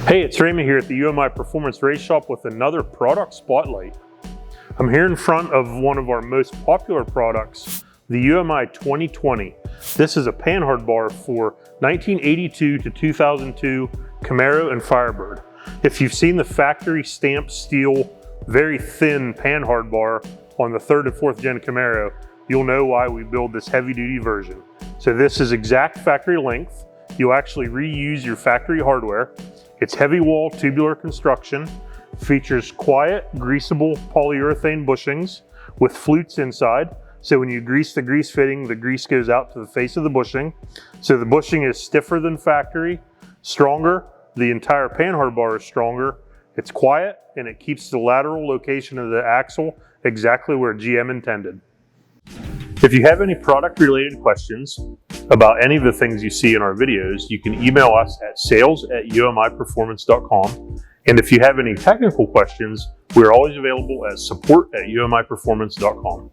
Hey, it's Raymond here at the UMI Performance Race Shop with another product spotlight. I'm here in front of one of our most popular products, the UMI 2020. This is a Panhard bar for 1982 to 2002 Camaro and Firebird. If you've seen the factory stamped steel, very thin Panhard bar on the 3rd and 4th gen Camaro, you'll know why we build this heavy duty version. So this is exact factory length. You'll actually reuse your factory hardware. It's heavy wall tubular construction, features quiet greaseable polyurethane bushings with flutes inside. So when you grease the grease fitting, the grease goes out to the face of the bushing. So the bushing is stiffer than factory, stronger. The entire Panhard bar is stronger. It's quiet and it keeps the lateral location of the axle exactly where GM intended. If you have any product related questions about any of the things you see in our videos, you can email us at sales@umiperformance.com. And if you have any technical questions, we're always available at support@umiperformance.com.